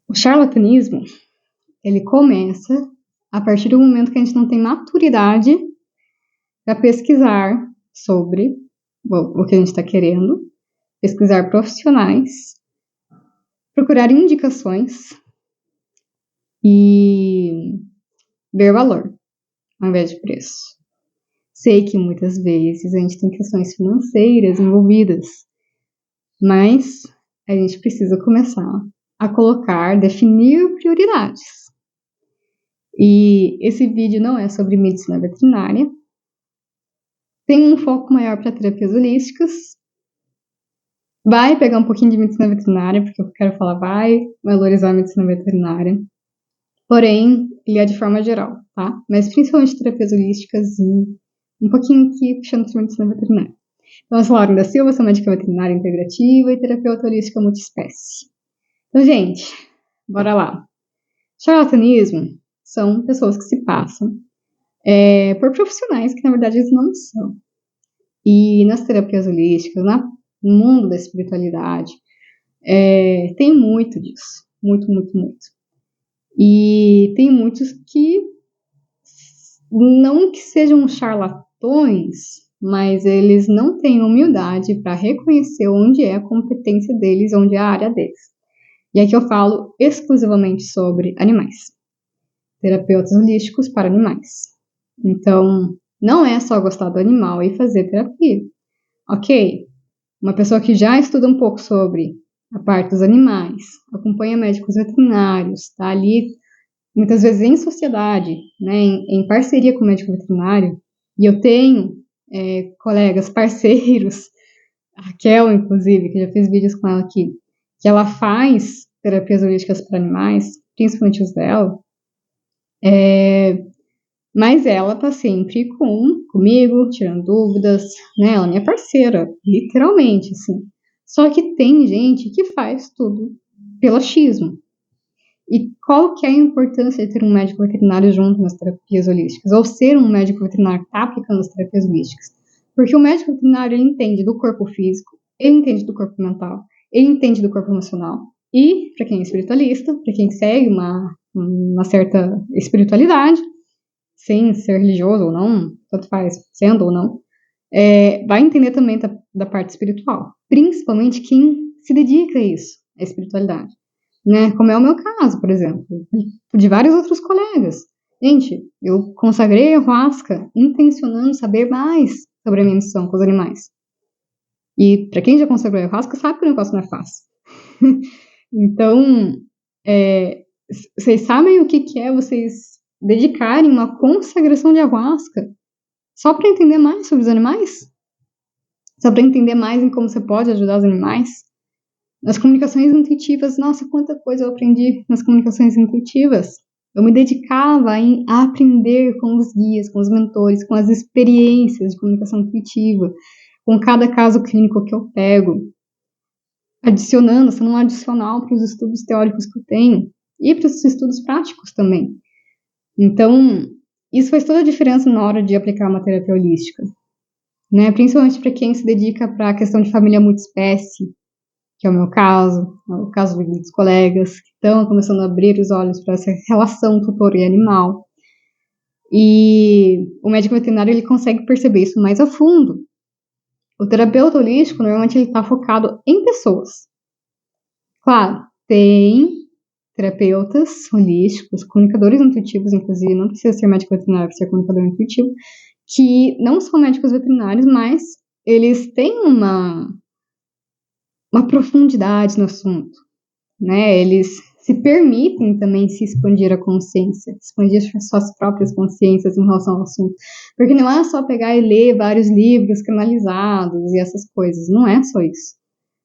O charlatanismo, ele começa a partir do momento que a gente não tem maturidade para pesquisar sobre o que a gente está querendo, pesquisar profissionais, procurar indicações e ver valor, ao invés de preço. Sei que muitas vezes a gente tem questões financeiras envolvidas, mas a gente precisa começar a definir prioridades. E esse vídeo não é sobre medicina veterinária, tem um foco maior para terapias holísticas, vai pegar um pouquinho de medicina veterinária, porque eu quero falar vai valorizar a medicina veterinária, porém, ele é de forma geral, tá? Mas principalmente terapias holísticas e um pouquinho aqui puxando para medicina veterinária. Então, eu sou Laura da Silva, sou médica veterinária integrativa e terapeuta holística multiespécie. Então, gente, bora lá. Charlatanismo são pessoas que se passam por profissionais que, na verdade, eles não são. E nas terapias holísticas, no mundo da espiritualidade, tem muito disso. Muito, muito, muito. E tem muitos que não que sejam charlatões, mas eles não têm humildade para reconhecer onde é a competência deles, onde é a área deles. E aqui eu falo exclusivamente sobre animais. Terapeutas holísticos para animais. Então, não é só gostar do animal e fazer terapia. Ok, uma pessoa que já estuda um pouco sobre a parte dos animais, acompanha médicos veterinários, está ali muitas vezes em sociedade, né, em parceria com o médico veterinário, e eu tenho colegas, parceiros, a Raquel, inclusive, que já fiz vídeos com ela aqui, que ela faz terapias holísticas para animais, principalmente os dela, mas ela tá sempre comigo, tirando dúvidas, né? Ela é minha parceira, literalmente, assim. Só que tem gente que faz tudo pelo achismo. E qual que é a importância de ter um médico veterinário junto nas terapias holísticas? Ou ser um médico veterinário que está aplicando as terapias holísticas? Porque o médico veterinário, ele entende do corpo físico, ele entende do corpo mental, ele entende do corpo emocional. E, para quem é espiritualista, para quem segue uma certa espiritualidade, sem ser religioso ou não, tanto faz, sendo ou não, vai entender também da parte espiritual. Principalmente quem se dedica a isso, a espiritualidade. Né? Como é o meu caso, por exemplo, de vários outros colegas. Gente, eu consagrei a ayahuasca intencionando saber mais sobre a minha missão com os animais. E para quem já consagrou a ayahuasca sabe que o negócio não é fácil. Então, vocês sabem o que é vocês dedicarem uma consagração de ayahuasca só para entender mais sobre os animais? Só para entender mais em como você pode ajudar os animais? Nas comunicações intuitivas, nossa, quanta coisa eu aprendi nas comunicações intuitivas. Eu me dedicava a aprender com os guias, com os mentores, com as experiências de comunicação intuitiva, com cada caso clínico que eu pego, adicionando, sendo um adicional para os estudos teóricos que eu tenho e para os estudos práticos também. Então, isso faz toda a diferença na hora de aplicar uma terapia holística, né? Principalmente para quem se dedica para a questão de família multiespécie, que é o meu caso, é o caso de muitos colegas que estão começando a abrir os olhos para essa relação tutor e animal. E o médico veterinário, ele consegue perceber isso mais a fundo. O terapeuta holístico, normalmente, ele está focado em pessoas. Claro, tem terapeutas holísticos, comunicadores intuitivos, inclusive, não precisa ser médico veterinário para ser comunicador intuitivo, que não são médicos veterinários, mas eles têm uma profundidade no assunto, né? Eles se permitem também se expandir a consciência, expandir suas próprias consciências em relação ao assunto. Porque não é só pegar e ler vários livros canalizados e essas coisas, não é só isso.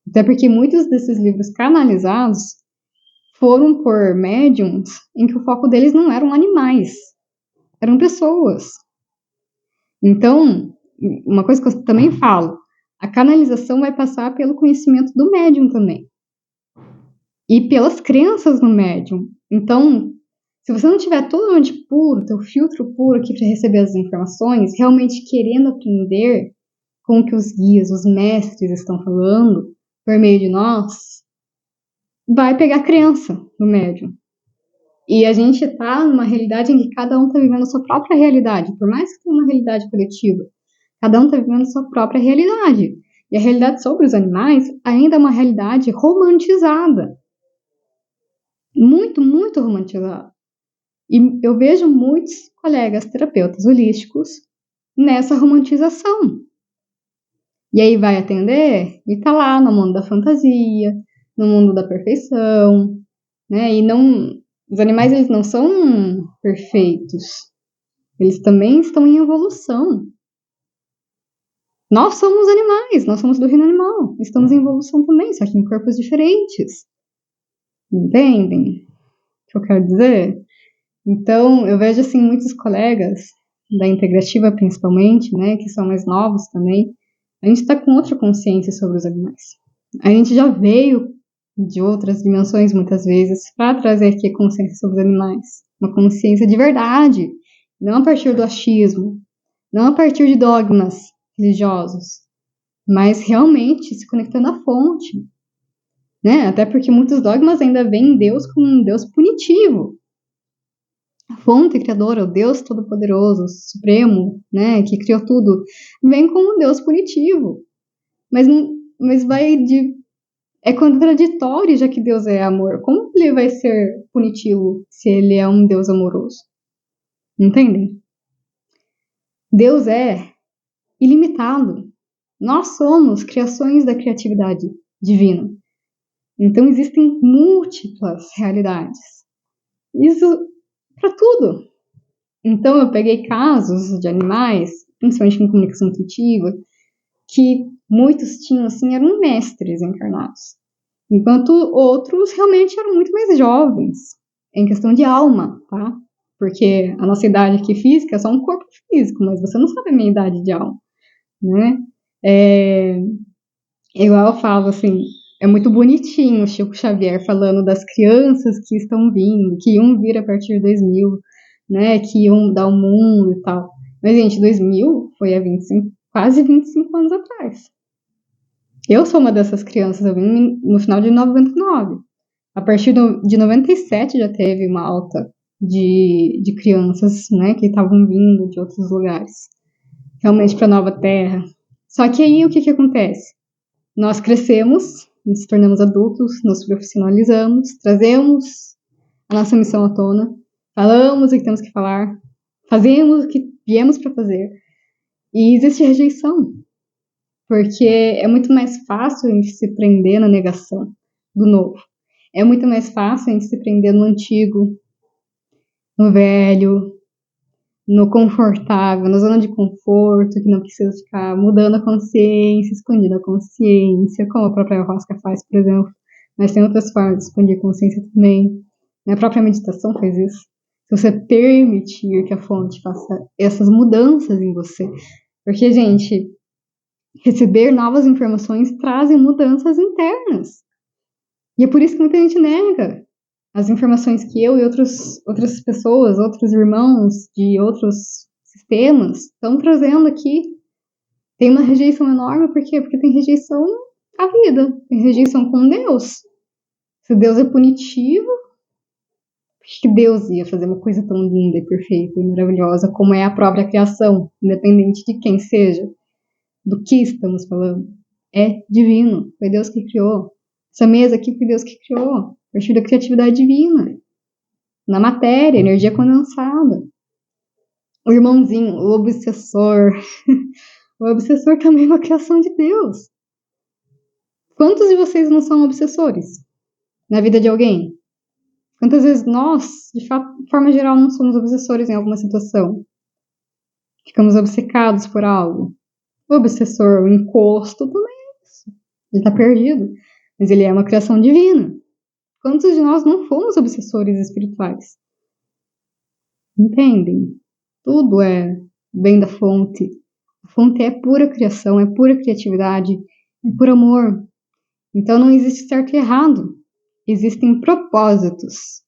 Até porque muitos desses livros canalizados foram por médiums em que o foco deles não eram animais, eram pessoas. Então, uma coisa que eu também falo, a canalização vai passar pelo conhecimento do médium também. E pelas crenças no médium. Então, se você não tiver totalmente puro, teu filtro puro aqui para receber as informações, realmente querendo aprender com o que os guias, os mestres estão falando por meio de nós, vai pegar a crença no médium. E a gente está numa realidade em que cada um está vivendo a sua própria realidade, por mais que tenha uma realidade coletiva. Cada um está vivendo a sua própria realidade. E a realidade sobre os animais ainda é uma realidade romantizada. Muito, muito romantizada. E eu vejo muitos colegas terapeutas holísticos nessa romantização. E aí vai atender e tá lá no mundo da fantasia, no mundo da perfeição, né? E não, os animais, eles não são perfeitos. Eles também estão em evolução. Nós somos animais, nós somos do reino animal. Estamos em evolução também, só que em corpos diferentes. Entendem o que eu quero dizer? Então, eu vejo, assim, muitos colegas da integrativa, principalmente, né, que são mais novos também, a gente está com outra consciência sobre os animais. A gente já veio de outras dimensões, muitas vezes, para trazer aqui a consciência sobre os animais. Uma consciência de verdade, não a partir do achismo, não a partir de dogmas religiosos, mas realmente se conectando à fonte, né? Até porque muitos dogmas ainda veem Deus como um Deus punitivo. A fonte criadora, o Deus Todo-Poderoso, Supremo, né, que criou tudo, vem como um Deus punitivo. Mas vai de... É contraditório, já que Deus é amor. Como ele vai ser punitivo se ele é um Deus amoroso? Entendem? Deus é ilimitado. Nós somos criações da criatividade divina. Então existem múltiplas realidades. Isso para tudo. Então eu peguei casos de animais, principalmente em comunicação intuitiva, que muitos tinham, assim, eram mestres encarnados. Enquanto outros realmente eram muito mais jovens, em questão de alma, tá? Porque a nossa idade aqui física é só um corpo físico, mas você não sabe a minha idade de alma, né? Igual eu falo, assim, é muito bonitinho o Chico Xavier falando das crianças que estão vindo, que iam vir a partir de 2000, né, que iam mudar o mundo e tal. Mas, gente, 2000 foi há 25, quase 25 anos atrás. Eu sou uma dessas crianças, eu vim no final de 99. A partir de 97 já teve uma alta de crianças, né, que estavam vindo de outros lugares, realmente para a Nova Terra. Só que aí o que acontece? Nós crescemos, nos tornamos adultos, nos profissionalizamos, trazemos a nossa missão à tona, falamos o que temos que falar, fazemos o que viemos para fazer, e existe rejeição, porque é muito mais fácil a gente se prender na negação do novo. É muito mais fácil a gente se prender no antigo, no velho, no confortável, na zona de conforto, que não precisa ficar mudando a consciência, expandindo a consciência, como a própria ayahuasca faz, por exemplo. Mas tem outras formas de expandir a consciência também. A própria meditação faz isso. Se você permitir que a fonte faça essas mudanças em você. Porque, gente, receber novas informações trazem mudanças internas. E é por isso que muita gente nega as informações que eu e outras pessoas, outros irmãos de outros sistemas estão trazendo aqui. Tem uma rejeição enorme, por quê? Porque tem rejeição à vida, tem rejeição com Deus. Se Deus é punitivo, por que Deus ia fazer uma coisa tão linda e perfeita e maravilhosa como é a própria criação, independente de quem seja, do que estamos falando? É divino, foi Deus que criou. Essa mesa aqui foi Deus que criou, a partir da criatividade divina. Na matéria, energia condensada. O irmãozinho, o obsessor. O obsessor também é uma criação de Deus. Quantos de vocês não são obsessores na vida de alguém? Quantas vezes nós, de forma geral, não somos obsessores em alguma situação? Ficamos obcecados por algo. O obsessor, o encosto, também é isso. Ele está perdido. Mas ele é uma criação divina. Quantos de nós não fomos obsessores espirituais? Entendem? Tudo vem da fonte. A fonte é pura criação, é pura criatividade, é puro amor. Então não existe certo e errado. Existem propósitos.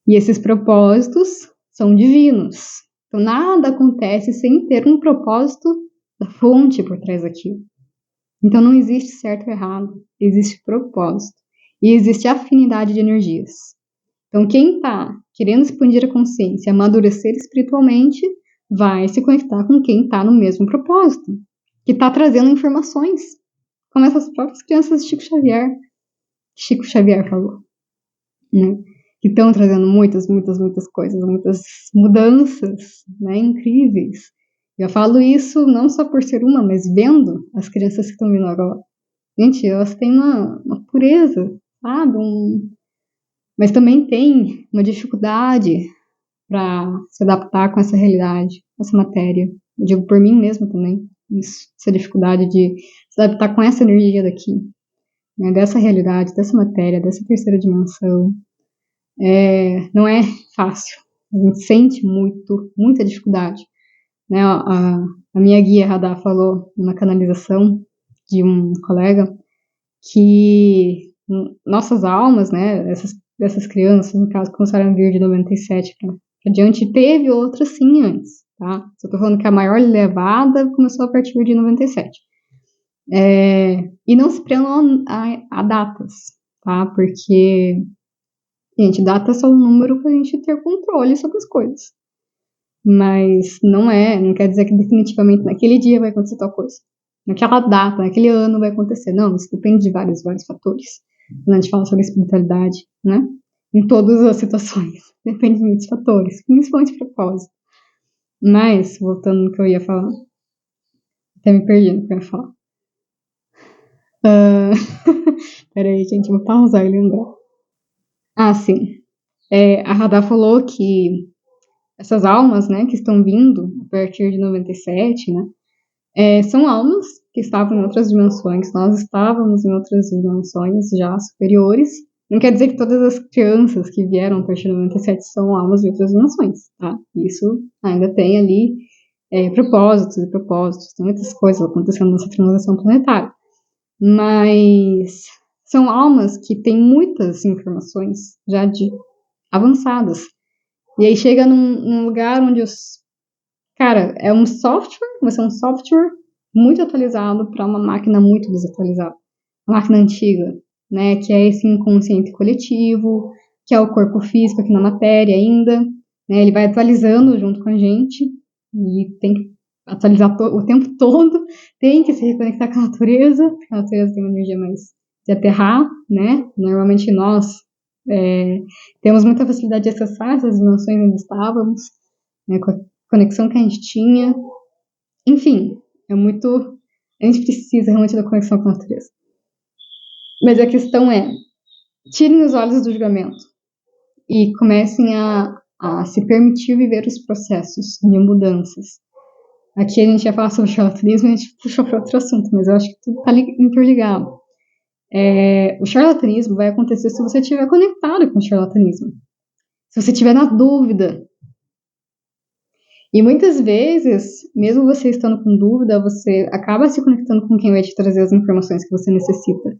E esses propósitos são divinos. Então nada acontece sem ter um propósito da fonte por trás daquilo. Então não existe certo e errado, existe propósito. E existe afinidade de energias. Então, quem está querendo expandir a consciência, amadurecer espiritualmente, vai se conectar com quem está no mesmo propósito, que está trazendo informações, como essas próprias crianças de Chico Xavier falou, né? Que estão trazendo muitas coisas, muitas mudanças, né, incríveis. Eu falo isso não só por ser uma, mas vendo as crianças que estão vindo agora. Gente, elas têm uma pureza, sabe? Mas também tem uma dificuldade para se adaptar com essa realidade, essa matéria. Eu digo por mim mesma também, isso, essa dificuldade de se adaptar com essa energia daqui, né, dessa realidade, dessa matéria, dessa terceira dimensão. Não é fácil. A gente sente muita dificuldade. Né? A minha guia Radha falou numa canalização de um colega que nossas almas, né, dessas crianças, no caso, começaram a vir de 97 para adiante, teve outras sim antes, tá? Só tô falando que a maior levada começou a partir de 97. E não se prendam a datas, tá? Porque, gente, datas são um número pra gente ter controle sobre as coisas. Mas não quer dizer que definitivamente naquele dia vai acontecer tal coisa. Naquela data, naquele ano vai acontecer. Não, isso depende de vários fatores. Quando a gente fala sobre espiritualidade, né? Em todas as situações. Depende de muitos fatores, principalmente propósito. Mas, voltando no que eu ia falar. Até me perdi no que eu ia falar. Peraí, gente, vou pausar e lembrar. Sim. A Radha falou que essas almas, né, que estão vindo a partir de 97, né, são almas que estavam em outras dimensões. Nós estávamos em outras dimensões já superiores. Não quer dizer que todas as crianças que vieram a partir de 97 são almas de outras dimensões, tá? Isso ainda tem ali propósitos, tem muitas coisas acontecendo nessa translação planetária. Mas são almas que têm muitas informações já avançadas. E aí chega num lugar onde cara, é um software, vai ser um software muito atualizado para uma máquina muito desatualizada. Uma máquina antiga, né? Que é esse inconsciente coletivo, que é o corpo físico aqui na matéria ainda. Né, ele vai atualizando junto com a gente e tem que atualizar o tempo todo, tem que se reconectar com a natureza, porque a natureza tem uma energia mais de aterrar, né? Normalmente nós temos muita facilidade de acessar essas dimensões onde estávamos, né, com a conexão que a gente tinha. Enfim, a gente precisa realmente da conexão com a natureza. Mas a questão é, tirem os olhos do julgamento e comecem a se permitir viver os processos de mudanças. Aqui a gente ia falar sobre charlatanismo e a gente puxou para outro assunto, mas eu acho que tudo está interligado. O charlatanismo vai acontecer se você estiver conectado com o charlatanismo. Se você estiver na dúvida. E muitas vezes, mesmo você estando com dúvida, você acaba se conectando com quem vai te trazer as informações que você necessita.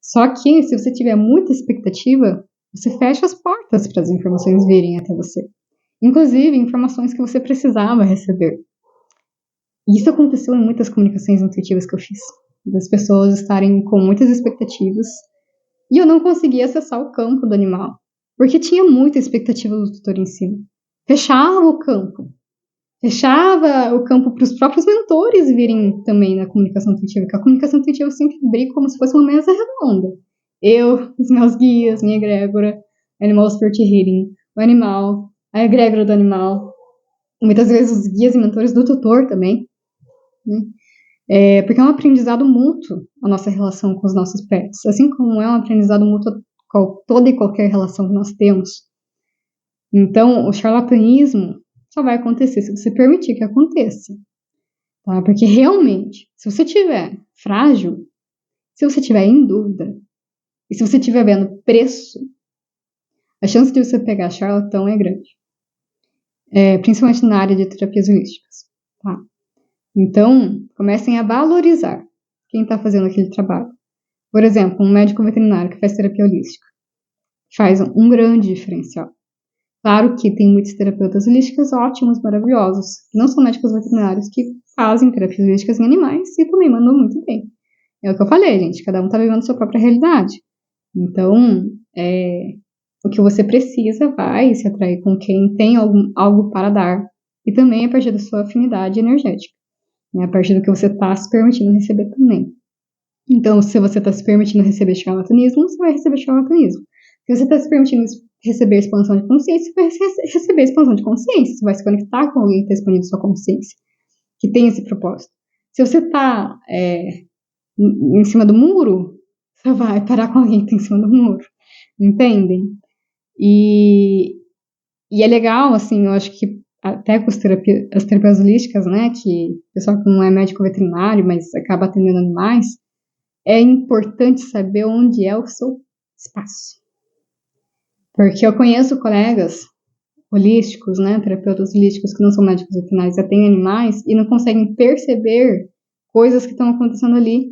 Só que, se você tiver muita expectativa, você fecha as portas para as informações virem até você. Inclusive, informações que você precisava receber. Isso aconteceu em muitas comunicações intuitivas que eu fiz. Das pessoas estarem com muitas expectativas e eu não conseguia acessar o campo do animal, porque tinha muita expectativa do tutor em cima. Fechava o campo para os próprios mentores virem também na comunicação intuitiva, porque a comunicação intuitiva eu sempre brinco como se fosse uma mesa redonda. Eu, os meus guias, minha egrégora, Animal Spirit Healing, o animal, a egrégora do animal, muitas vezes os guias e mentores do tutor também, né? Porque é um aprendizado mútuo a nossa relação com os nossos pets, assim como é um aprendizado mútuo toda e qualquer relação que nós temos. Então, o charlatanismo só vai acontecer se você permitir que aconteça. Tá? Porque realmente, se você estiver frágil, se você estiver em dúvida, e se você estiver vendo preço, a chance de você pegar charlatão é grande. Principalmente na área de terapias holísticas. Tá? Então, comecem a valorizar quem está fazendo aquele trabalho. Por exemplo, um médico veterinário que faz terapia holística faz um grande diferencial. Claro que tem muitos terapeutas holísticos ótimos, maravilhosos, que não são médicos veterinários, que fazem terapias holísticas em animais e também mandam muito bem. É o que eu falei, gente, cada um está vivendo a sua própria realidade. Então, o que você precisa vai se atrair com quem tem algo para dar. E também a partir da sua afinidade energética. Né? A partir do que você está se permitindo receber também. Então, se você está se permitindo receber charlatanismo, você vai receber charlatanismo. Se você está se permitindo receber expansão de consciência, você vai receber expansão de consciência. Você vai se conectar com alguém que está expandindo sua consciência, que tem esse propósito. Se você está em cima do muro, você vai parar com alguém que está em cima do muro. Entendem? E é legal, assim, eu acho que até com as terapias holísticas, né, que o pessoal que não é médico veterinário, mas acaba atendendo animais, é importante saber onde é o seu espaço. Porque eu conheço colegas holísticos, né, terapeutas holísticos que não são médicos veterinários, já têm animais e não conseguem perceber coisas que estão acontecendo ali,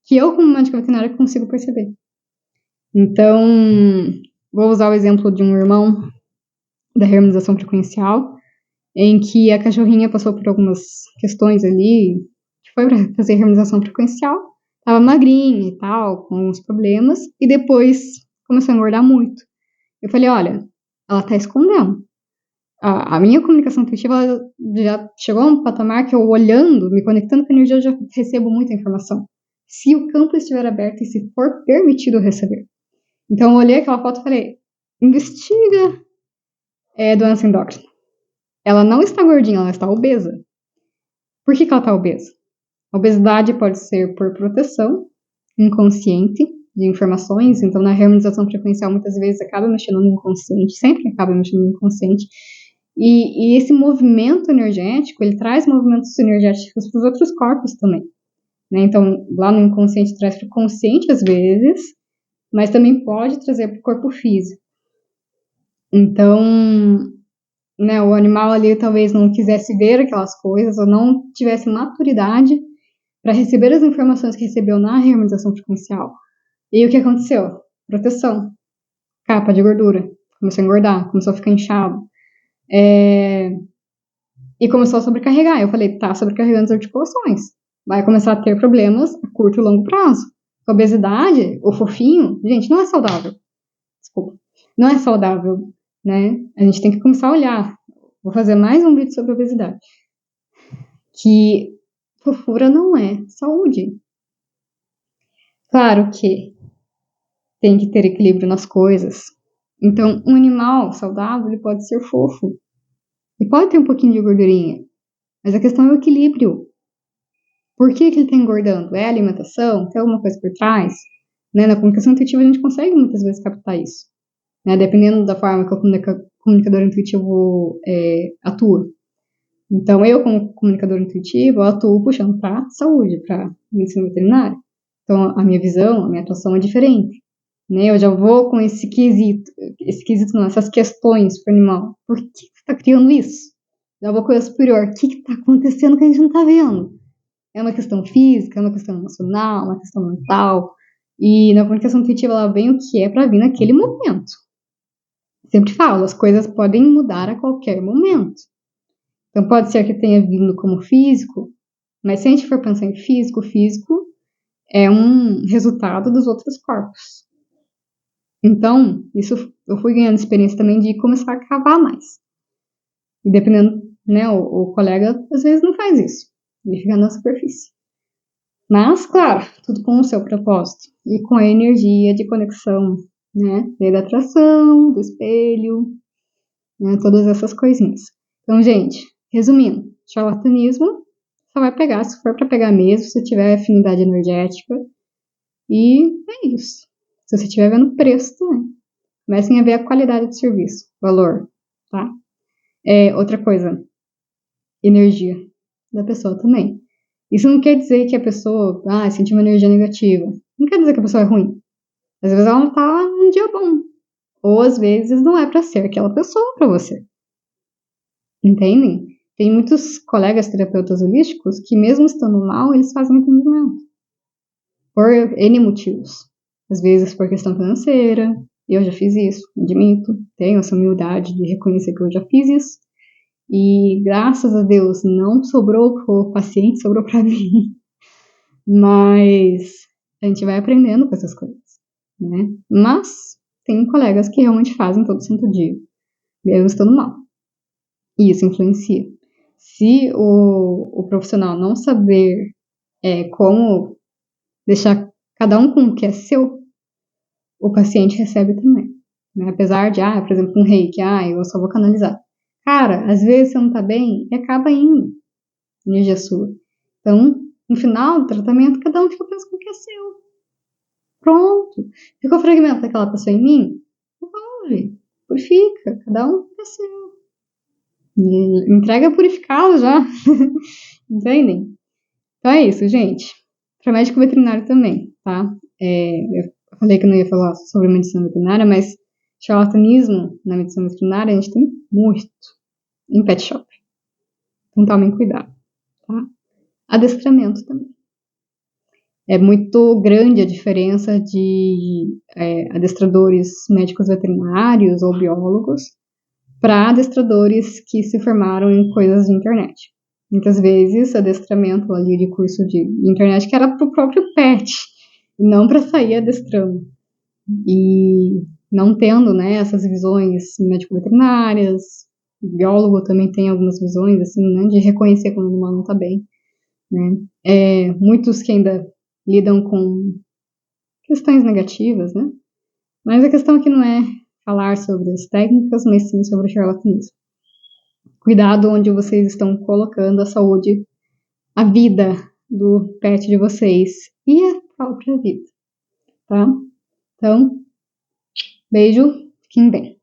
que eu, como médica veterinária, consigo perceber. Então, vou usar o exemplo de um irmão da harmonização frequencial, em que a cachorrinha passou por algumas questões ali, que foi para fazer harmonização frequencial, tava magrinha e tal, com alguns problemas, e depois começou a engordar muito. Eu falei, olha, ela tá escondendo. A minha comunicação intuitiva já chegou a um patamar que eu olhando, me conectando com a energia, eu já recebo muita informação. Se o campo estiver aberto e se for permitido receber. Então eu olhei aquela foto e falei, investiga doença endócrina. Ela não está gordinha, ela está obesa. Por que ela está obesa? A obesidade pode ser por proteção inconsciente de informações, então na harmonização frequencial muitas vezes acaba mexendo no inconsciente, sempre acaba mexendo no inconsciente, e esse movimento energético, ele traz movimentos energéticos para os outros corpos também, né? Então lá no inconsciente traz para o consciente às vezes, mas também pode trazer para o corpo físico. Então, né, o animal ali talvez não quisesse ver aquelas coisas ou não tivesse maturidade para receber as informações que recebeu na harmonização frequencial. E o que aconteceu? Proteção. Capa de gordura. Começou a engordar, começou a ficar inchado. E começou a sobrecarregar. Eu falei, tá sobrecarregando as articulações. Vai começar a ter problemas a curto e longo prazo. A obesidade, o fofinho, gente, não é saudável. Desculpa. Não é saudável, né? A gente tem que começar a olhar. Vou fazer mais um vídeo sobre obesidade. Que fofura não é saúde. Claro que tem que ter equilíbrio nas coisas. Então, um animal saudável, ele pode ser fofo. E pode ter um pouquinho de gordurinha. Mas a questão é o equilíbrio. Por que ele está engordando? É a alimentação? Tem alguma coisa por trás? Né? Na comunicação intuitiva a gente consegue muitas vezes captar isso. Né? Dependendo da forma que o comunicador intuitivo atua. Então, eu como comunicador intuitivo, eu atuo puxando para saúde, para medicina veterinária. Então, a minha visão, a minha atuação é diferente. Né? Eu já vou com esse quesito não, essas questões para o animal. Por que você está criando isso? Já vou com o superior. O que está acontecendo que a gente não está vendo? É uma questão física, é uma questão emocional, uma questão mental. E na comunicação intuitiva ela vem o que é para vir naquele momento. Sempre falo, as coisas podem mudar a qualquer momento. Então pode ser que tenha vindo como físico, mas se a gente for pensar em físico, físico é um resultado dos outros corpos. Então, isso eu fui ganhando experiência também de começar a cavar mais. E dependendo, né, o colega às vezes não faz isso. Ele fica na superfície. Mas, claro, tudo com o seu propósito. E com a energia de conexão, né? Lei da atração, do espelho, né, todas essas coisinhas. Então, gente, resumindo, charlatanismo só vai pegar se for para pegar mesmo, se tiver afinidade energética. E é isso. Se você estiver vendo preço também. Comecem a ver a qualidade do serviço, valor, tá? Outra coisa, energia da pessoa também. Isso não quer dizer que a pessoa sentiu uma energia negativa. Não quer dizer que a pessoa é ruim. Às vezes ela não tá num dia bom. Ou às vezes não é para ser aquela pessoa para você. Entendem? Tem muitos colegas terapeutas holísticos que mesmo estando mal, eles fazem atendimento. Por N motivos. Às vezes por questão financeira. Eu já fiz isso, admito. Tenho essa humildade de reconhecer que eu já fiz isso. E graças a Deus não sobrou pro paciente, sobrou para mim. Mas a gente vai aprendendo com essas coisas. né? Mas tem colegas que realmente fazem todo santo dia, mesmo estando mal. E isso influencia. Se o profissional não saber como deixar cada um com o que é seu, o paciente recebe também. Né? Apesar de, por exemplo, um reiki, eu só vou canalizar. Cara, às vezes você não tá bem e acaba indo energia sua. Então, no final do tratamento, cada um fica pensando com o que é seu. Pronto. Ficou fragmento daquela pessoa em mim? Devolve. Purifica. Cada um com o que é seu. E entrega purificado já. Entendem? Então é isso, gente. Para médico veterinário também, tá? Eu falei que eu não ia falar sobre medicina veterinária, mas charlatanismo na medicina veterinária a gente tem muito em pet shop. Então tomem cuidado, tá? Adestramento também. É muito grande a diferença de adestradores médicos veterinários ou biólogos para adestradores que se formaram em coisas de internet. Muitas vezes, adestramento ali de curso de internet que era para o próprio pet, não para sair adestrando. E não tendo, né, essas visões médico-veterinárias, o biólogo também tem algumas visões, assim, né, de reconhecer quando o animal não está bem, né. Muitos que ainda lidam com questões negativas, né, mas a questão aqui não é falar sobre as técnicas, mas sim sobre o charlatanismo. Cuidado onde vocês estão colocando a saúde, a vida do pet de vocês e a própria vida, tá? Então, beijo, fiquem bem.